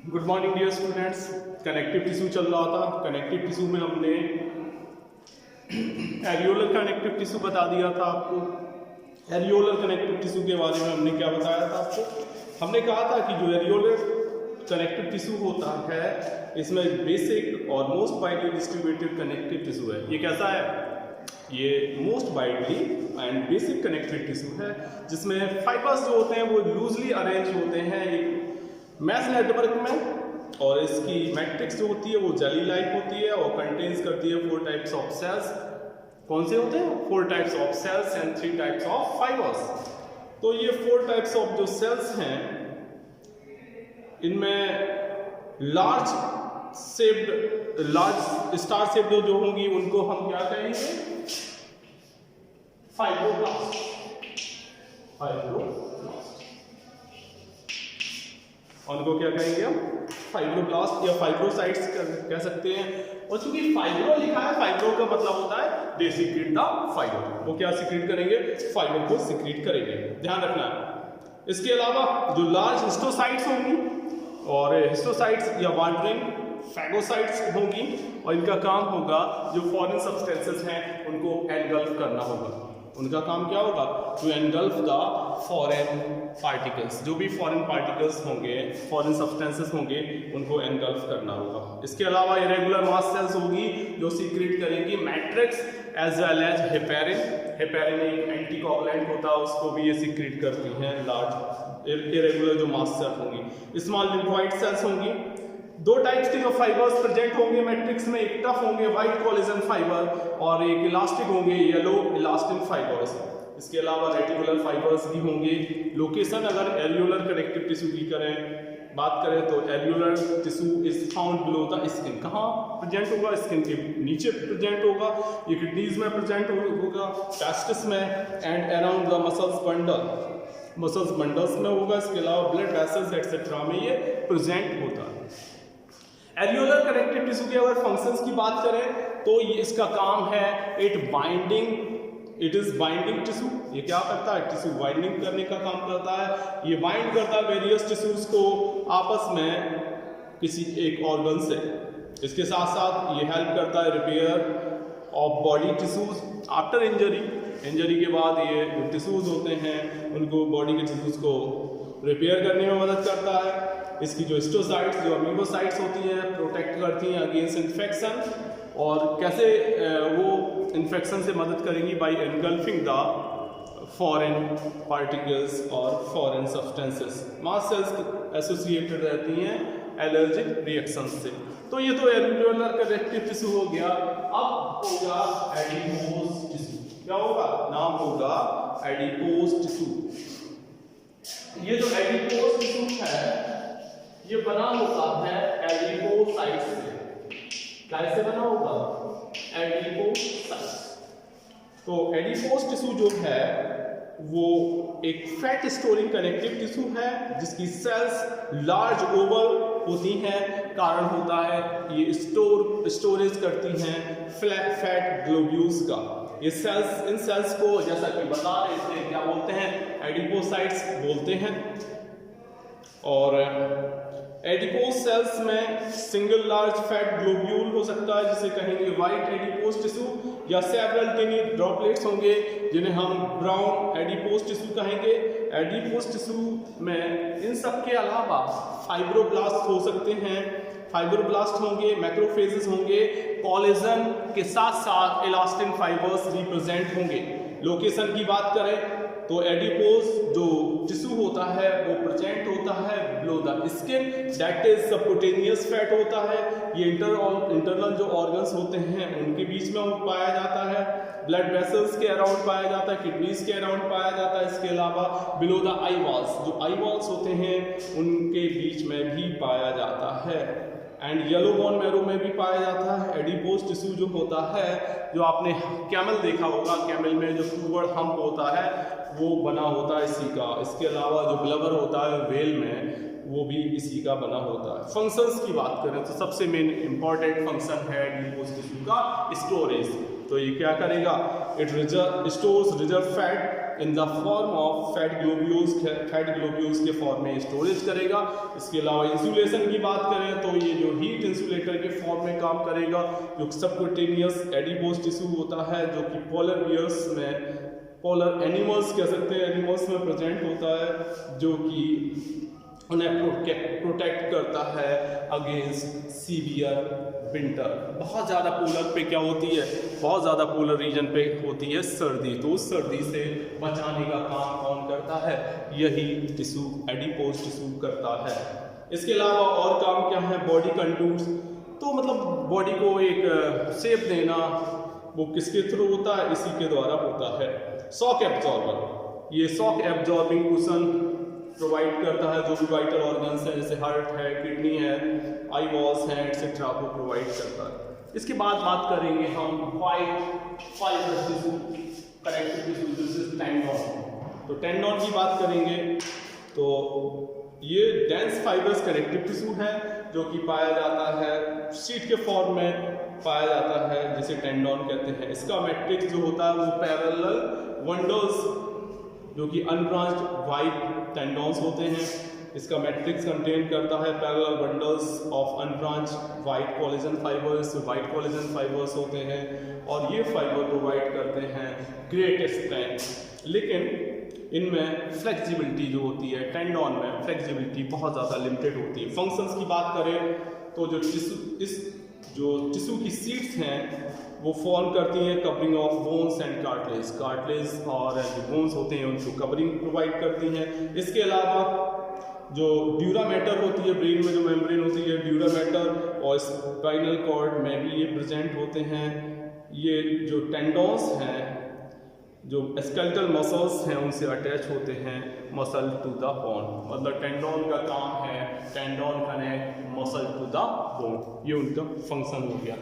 Good morning dear students. Connective tissue चल रहा था। कनेक्टिव टिश्यू में हमने एरियोलर कनेक्टिव टिश्यू बता दिया था आपको। एरियोलर कनेक्टिव टिश्यू के बारे में हमने क्या बताया था आपको? हमने कहा था कि जो एरियोलर कनेक्टिव टिश्यू होता है इसमें बेसिक और most widely distributed connective tissue है। ये कैसा है? ये most widely and basic connective tissue है जिसमें फाइबर्स जो होते हैं वो लूजली अरेंज होते हैं एक मैश नेटवर्क में, और इसकी मैट्रिक्स जो होती है वो जेली लाइक होती है और कंटेन्स करती है 4 टाइप्स ऑफ सेल्स। कौन से होते हैं? 4 types of cells and 3 types of fibres. तो ये 4 टाइप्स ऑफ जो सेल्स हैं इनमें लार्ज स्टार शेप्ड जो होंगी उनको हम क्या कहेंगे? फाइब्रोब्लास्ट। उनको क्या कहेंगे हम? फाइब्रोब्लास्ट या फाइब्रोसाइट्स कह सकते हैं। और चूंकि फाइब्रो लिखा है, फाइब्रो का मतलब होता है दे सीक्रेट द फाइबर। वो क्या सीक्रेट करेंगे? फाइबर को सीक्रेट करेंगे, ध्यान रखना है। इसके अलावा जो लार्ज हिस्टोसाइट्स होंगी और हिस्टोसाइट्स या वांडरिंग फैगोसाइट्स होंगी और इनका काम होगा जो फॉरेन सब्सटेंसेस हैं उनको एनगल्फ करना होगा। उनका काम क्या होगा? To engulf the foreign particles. जो भी फॉरेन पार्टिकल्स होंगे, फॉरेन सब्सटेंसेस होंगे, उनको एनगल्फ करना होगा। इसके अलावा इरेगुलर मास सेल्स होगी जो सीक्रेट करेंगी matrix as well as heparin. Heparin एक एंटीकोगुलेंट होता है, उसको भी ये सीक्रेट करती हैं लार्ज इरेगुलर जो मास सेल्स होंगी। स्मॉल लिम्फोइड सेल्स होंगी। 2 टाइप्स के जो फाइबर्स प्रेजेंट होंगे मैट्रिक्स में, एक टफ होंगे व्हाइट कोलेजन फाइबर और एक इलास्टिक होंगे येलो इलास्टिन फाइबर्स। इसके अलावा रेटिकुलर फाइबर्स भी होंगे। लोकेशन अगर एरियोलर कनेक्टिव टिश्यू की बात करें तो areolar tissue is found below the skin. कहाँ प्रेजेंट होगा? स्किन के नीचे प्रेजेंट होगा। ये किडनीज में प्रेजेंट होगा, टेस्टिस में and around the muscles bundles में होगा। इसके अलावा ब्लड वेसल्स एक्सेट्रा में ये प्रेजेंट होता है। एरियोलर कनेक्टिव टिश्यू के अगर फंक्शंस की बात करें तो ये इसका काम है इट इज बाइंडिंग टिश्यू। ये क्या करता है? टिश्यू बाइंडिंग करने का काम करता है। ये बाइंड करता है वेरियस टिश्यूज को आपस में किसी एक ऑर्गन से। इसके साथ साथ ये हेल्प करता है repair of body tissues after injury के बाद ये जो टिश्यूज होते हैं उनको बॉडी के टिश्यूज को रिपेयर करने में मदद करता है। इसकी जो हिस्टोसाइट्स जो अमीबोसाइट्स होती हैं प्रोटेक्ट करती हैं अगेंस्ट इन्फेक्शन। और कैसे वो इन्फेक्शन से मदद करेंगी? By engulfing the foreign particles और foreign substances. Mast cells associated रहती हैं एलर्जिक रिएक्शन से। तो ये तो एरियोलर कनेक्टिव टिश्यू हो गया। अब होगा एडिपोज टिश्यू। क्या होगा? नाम होगा एडिपोज टिश्यू। ये जो एडिपोज टिश्यू है ये बना होता है एडिपोसाइट से। कैसे बना होगा? एडिपोसाइट। तो एडिपोज टिश्यू जो है वो एक फैट स्टोरिंग कनेक्टिव टिश्यू है जिसकी सेल्स लार्ज ओवल होती हैं। कारण होता है ये स्टोरेज करती हैं फैट ग्लोब्यूल्स का। ये सेल्स, इन सेल्स को जैसा कि बता रहे थे क्या बोलते हैं? एडिपोसाइट्स बोलते हैं। और एडिपोज सेल्स में सिंगल लार्ज फैट ग्लोब्यूल हो सकता है जिसे कहेंगे व्हाइट एडिपोज टिश्यू, या सेवरल टिनी ड्रॉपलेट्स होंगे जिन्हें हम ब्राउन एडिपोज टिश्यू कहेंगे। एडिपोज टिश्यू में इन सब के अलावा फाइब्रोब्लास्ट हो सकते हैं, फाइब्रोब्लास्ट होंगे, मैक्रोफेजेस होंगे, कोलेजन के साथ साथ इलास्टिन फाइबर्स भी प्रेजेंट होंगे। लोकेशन की बात करें तो एडिपोज जो टिश्यू होता है वो प्रेजेंट होता है below the skin, that is subcutaneous fat होता है। ये इंटरनल जो ऑर्गन्स होते हैं उनके बीच में वो पाया जाता है। ब्लड वेसल्स के अराउंड पाया जाता है, किडनीज के अराउंड पाया जाता है। इसके अलावा बिलो द आई वॉल्स, जो आई वॉल्स होते हैं उनके बीच में भी पाया जाता है। एंड येलो बोन मैरो में भी पाया जाता है। एडिपोज टिश्यू जो होता है, जो आपने कैमल देखा होगा, कैमल में जो फॉरवर्ड हम्प होता है वो बना होता है इसी का। इसके अलावा जो ब्लबर होता है वेल में वो भी इसी का बना होता है। फंक्शंस की बात करें तो सबसे मेन इंपॉर्टेंट फंक्शन है एडिपोज टिश्यू का स्टोरेज। तो ये क्या करेगा, it stores reserve fat in the form of fat globules के फॉर्म में स्टोरेज करेगा। इसके अलावा इंसुलेशन की बात करें तो ये जो हीट इंसुलेटर के फॉर्म में काम करेगा। जो सबक्यूटेनियस एडिपोज टिश्यू होता है जो कि पोलर एनिमल्स कह सकते हैं, एनिमल्स में प्रेजेंट होता है, जो कि उन्हें प्रोटेक्ट करता है अगेंस्ट सीवियर विंटर। बहुत ज़्यादा पोलर पे क्या होती है, बहुत ज़्यादा पोलर रीजन पे होती है सर्दी, तो उस सर्दी से बचाने का काम कौन करता है, यही टिश्यू एडिपोज टिश्यू करता है। इसके अलावा और काम क्या है, बॉडी कंटूर्स, तो मतलब बॉडी को एक शेप देना, वो किसके थ्रू होता है, इसी के द्वारा होता है। शॉक एब्जॉर्बर, ये शॉक एब्जॉर्बिंग कुशन प्रोवाइड करता है जो भी वाइटल ऑर्गन्स हैं जैसे हार्ट है, किडनी है, आई वॉल्स हैं एक्सेट्रा को प्रोवाइड करता है। इसके बाद बात करेंगे हम फाइबर टिश्यू, कनेक्टिव टिश्यू जैसे टेंडन। तो टेंडन की बात करेंगे तो ये डेंस फाइबर्स कनेक्टिव टिश्यू है जो कि पाया जाता है शीट के फॉर्म में पाया जाता है जिसे टेंडन कहते हैं। इसका मैट्रिक्स जो होता है वो पैरेलल बंडल्स जो कि अनब्रांच्ड वाइट टेंडन्स होते हैं। इसका मैट्रिक्स कंटेन करता है parallel bundles of unbranched white collagen fibres, white collagen fibres होते हैं और ये फाइबर प्रोवाइड करते हैं ग्रेट स्ट्रेंथ। लेकिन इनमें फ्लेक्सिबिलिटी जो होती है, टेंडन में फ्लेक्सिबिलिटी बहुत ज़्यादा लिमिटेड होती है। फंक्शंस की बात करें तो जो टिश्यू की सीट्स हैं वो फॉर्म करती हैं covering of bones and cartilage और जो बोन्स होते हैं उनको कवरिंग प्रोवाइड करती हैं। इसके अलावा जो ड्यूरा मैटर होती है, ब्रेन में जो मेम्ब्रेन होती है ड्यूरा मैटर और स्पाइनल कॉर्ड में भी ये प्रेजेंट होते हैं। ये जो टेंडन्स हैं, जो स्केलेटल मसल्स हैं उनसे अटैच होते हैं मसल टू द बोन, मतलब टेंडन का काम है tendon connect muscle to the bone, ये उनका फंक्शन हो गया।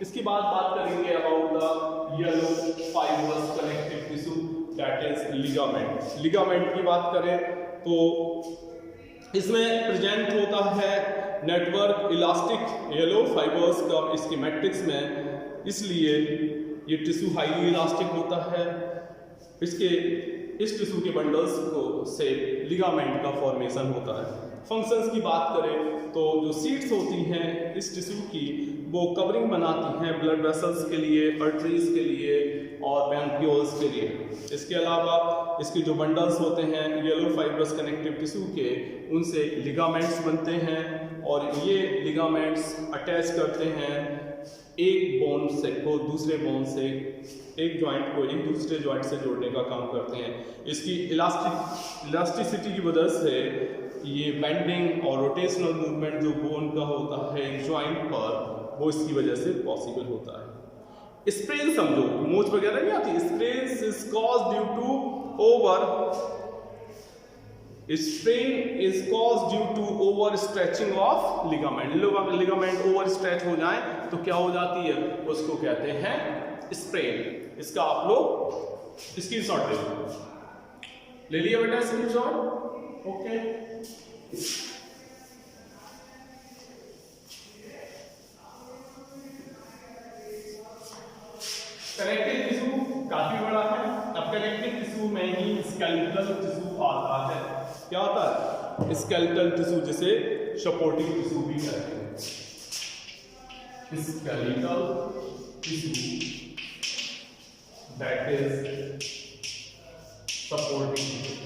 इसके बाद बात करेंगे about the yellow fibrous connective tissue that is ligament. Ligament की बात करें तो इसमें प्रेजेंट होता है नेटवर्क इलास्टिक येलो फाइबर्स का इसके मैट्रिक्स में, इसलिए ये टिश्यू हाईली इलास्टिक होता है। इस टिश्यू के बंडल्स को से लिगामेंट का फॉर्मेशन होता है। फंक्शंस की बात करें तो जो सीट्स होती हैं इस टिश्यू की वो कवरिंग बनाती हैं ब्लड वेसल्स के लिए, आर्टरीज के लिए और ब्रैंकियोल्स के लिए। इसके अलावा इसके जो बंडल्स होते हैं येलो फाइब्रस कनेक्टिव टिश्यू के, उनसे लिगामेंट्स बनते हैं और ये लिगामेंट्स अटैच करते हैं एक बोन से को दूसरे बोन से, एक जॉइंट को एक दूसरे जॉइंट से जोड़ने का काम करते हैं। इसकी इलास्टिसिटी की वजह से ये बेंडिंग और रोटेशनल मूवमेंट जो बोन का होता है एक जॉइंट पर, वो इसकी वजह से पॉसिबल होता है। स्प्रेन समझो, मोच वगैरह नहीं आती, sprain is caused due to over stretching of ligament. Ligament over stretch हो जाए तो क्या हो जाती है, उसको कहते हैं स्प्रेन। इसका आप लोग स्क्रीनशॉट ले लिया बेटा, स्क्रीनशॉट, ओके। कनेक्टिव टिश्यू काफी बड़ा है। अब कनेक्टिव टिश्यू में ही स्केलेटल टिश्यू आता है। क्या होता है, स्केलेटल टिश्यू जिसे सपोर्टिंग टिश्यू भी कहते हैं। Skeletal tissue that is supporting tissue.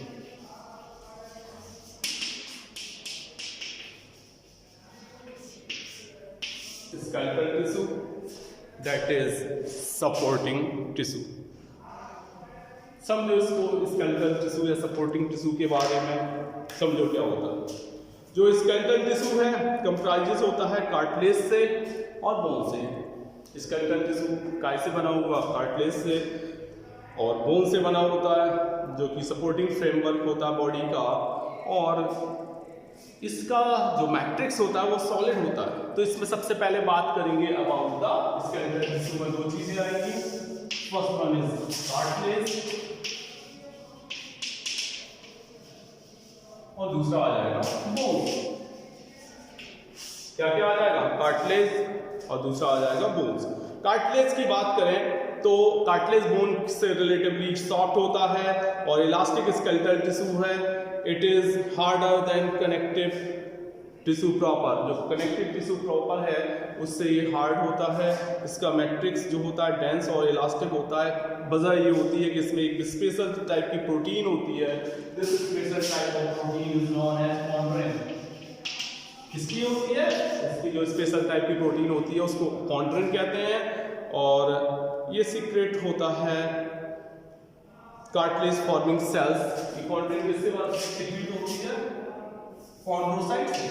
skeletal tissue that is supporting tissue। समझो इसको, skeletal tissue या supporting tissue के बारे में समझो क्या होता है। जो skeletal tissue है कंप्राइजेस होता है कार्टिलेज से और बोन से। skeletal tissue काय से बना हुआ, कार्टिलेज से और बोन से बना होता है, जो कि सपोर्टिंग फ्रेमवर्क होता है बॉडी का, और इसका जो मैट्रिक्स होता है वो सॉलिड होता है। तो इसमें सबसे पहले बात करेंगे अबाउट द स्केलेटल टिश्यू में दो चीजें आएंगी। फर्स्ट वन इज कार्टिलेज और दूसरा आ जाएगा बोन। क्या क्या आ जाएगा, कार्टिलेज और दूसरा आ जाएगा बोन्स। कार्टिलेज की बात करें तो कार्टिलेज बोन से रिलेटिवली सॉफ्ट होता है और इलास्टिक स्केलेटल टिश्यू है। It is harder than connective tissue proper. जो कनेक्टिव टिश्यू प्रॉपर है उससे ये हार्ड होता है। इसका मैट्रिक्स जो होता है डेंस और इलास्टिक होता है। वजह ये होती है कि इसमें एक स्पेशल टाइप की प्रोटीन होती है। This special type of protein is known as chondrin. किसकी होती है? इसकी जो स्पेशल टाइप की प्रोटीन होती है उसको कॉन्ड्रिन कहते हैं और ये सीक्रेट होता है कार्टिलेज फॉर्मिंग सेल्स। कॉन्ड्रिन किससे सीक्रेट होती है? कॉन्ड्रोसाइट से।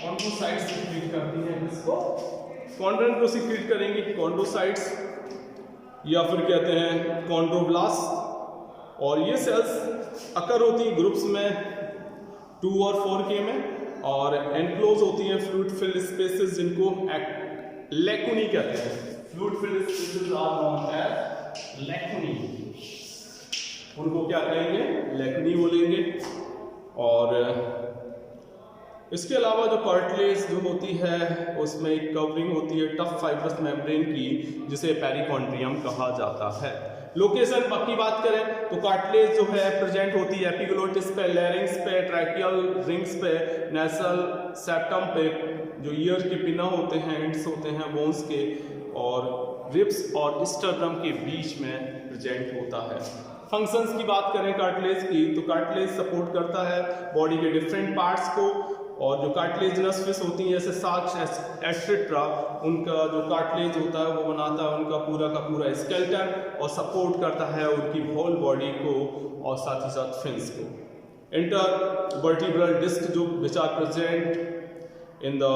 कॉन्ड्रोसाइट्स सीक्रेट करती हैं किसको? कॉन्ड्रिन को सीक्रेट करेंगी कॉन्ड्रोसाइट्स या फिर कहते हैं कॉन्ड्रोब्लास्ट। और ये सेल्स अकर होती हैं ग्रुप्स में 2 और 4K में और एनक्लोज होती हैं फ्लूइड फिल्ड स्पेसेस जिनको लैकुनी कहते हैं। Fluid filled spaces are known as lacunae. उनको क्या कहेंगे? लैकुनी बोलेंगे। और इसके अलावा जो कार्टिलेज जो होती है उसमें एक कवरिंग होती है टफ फाइब्रस मेम्ब्रेन की जिसे पेरिकॉन्ड्रियम कहा जाता है। लोकेशन की बात करें तो कार्टिलेज जो है प्रेजेंट होती है एपिग्लोटिस पे, लैरिंक्स पे, ट्रैकियल रिंग्स पे, नेसल सेप्टम पे, जो ईयर के पिना होते हैं, एंड्स होते हैं बोन्स के, और रिब्स और स्टर्नम के बीच में प्रेजेंट होता है। फंक्शंस की बात करें कार्टिलेज की तो कार्टिलेज सपोर्ट करता है बॉडी के डिफरेंट पार्ट्स को। और जो कार्टिलेजिनस फिश होती हैं जैसे सार्क्स एटसेट्रा, उनका जो कार्टिलेज होता है वो बनाता है उनका पूरा का पूरा स्केलेटन और सपोर्ट करता है उनकी होल बॉडी को और साथ ही साथ फिन्स को। इंटरवर्टिब्रल डिस्क जो which are present in the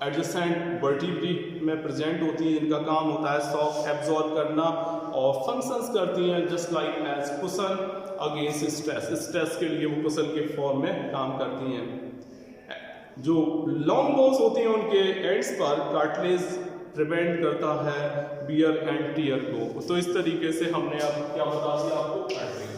adjacent vertebrae में प्रेजेंट होती है, इनका काम होता है शॉक एब्जॉर्ब करना और फंक्शंस करती हैं just like as cushion against stress. Stress के लिए वो कुशन के फॉर्म में काम करती हैं। जो लॉन्ग बोन्स होती हैं उनके एंड्स पर कार्टिलेज प्रिवेंट करता है बियर एंड टियर को। तो इस तरीके से हमने अब क्या बता दिया आपको कार्टिलेज।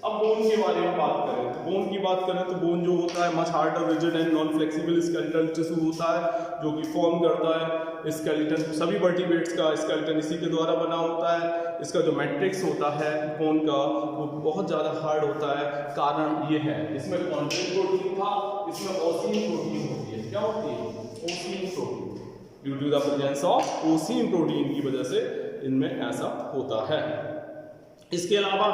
अब बोन के बारे में बात करें तो बोन की बात करें तो बोन जो होता है much harder, rigid and non flexible skeletal tissue होता है जो कि फॉर्म करता है स्केलेटन। सभी वर्टिब्रेट्स का स्केलेटन इसी के द्वारा बना होता है। इसका जो मैट्रिक्स होता है बोन का वो बहुत ज़्यादा हार्ड होता है। कारण ये है इसमें कॉन्ड्रिन प्रोटीन था, इसमें ओसिन प्रोटीन होती है। क्या होती है? Ossein protein. Due to the presence of ossein protein की वजह से इनमें ऐसा होता है। इसके अलावा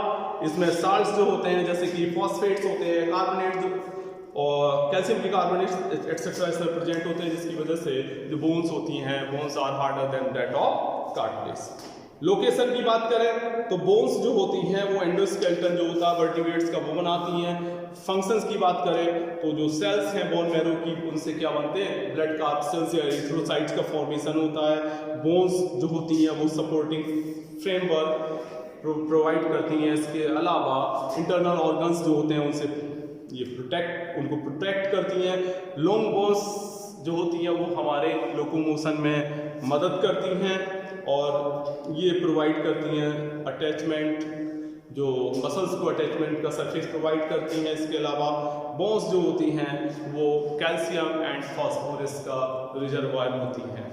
इसमें साल्ट्स जो होते हैं जैसे कि फॉस्फेट्स होते हैं, कार्बोनेट और कैल्शियम की कार्बोनेट एक्सेट्रा इसमें प्रेजेंट होते हैं जिसकी वजह से जो बोन्स होती हैं bones are harder than that of cartilage. Location की बात करें तो बोन्स जो होती हैं वो एंडोस्केलेटन जो होता है वर्टिब्रेट्स का वो बनाती हैं। फंक्शंस की बात करें तो जो सेल्स हैं बोन मैरो की उनसे क्या बनते हैं? ब्लड कार्पसेल्स या एरिथ्रोसाइट्स का फॉर्मेशन होता है। बोन्स जो होती हैं वो सपोर्टिंग फ्रेमवर्क प्रोवाइड करती हैं। इसके अलावा इंटरनल ऑर्गन्स जो होते हैं उनसे ये उनको प्रोटेक्ट करती हैं। लॉन्ग बोन्स जो होती हैं वो हमारे लोकोमोशन में मदद करती हैं और ये प्रोवाइड करती हैं अटैचमेंट, जो मसल्स को अटैचमेंट का सरफेस प्रोवाइड करती हैं। इसके अलावा बोन्स जो होती हैं वो कैल्शियम एंड फास्फोरस का रिजर्वायर होती हैं।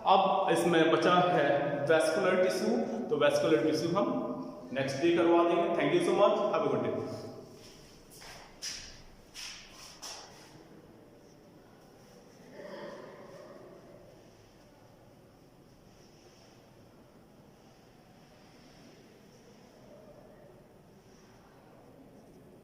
अब इसमें बचा है वैस्कुलर टिश्यू, तो वैस्कुलर टिश्यू हम नेक्स्ट डे करवा देंगे। Thank you so much, have a good day.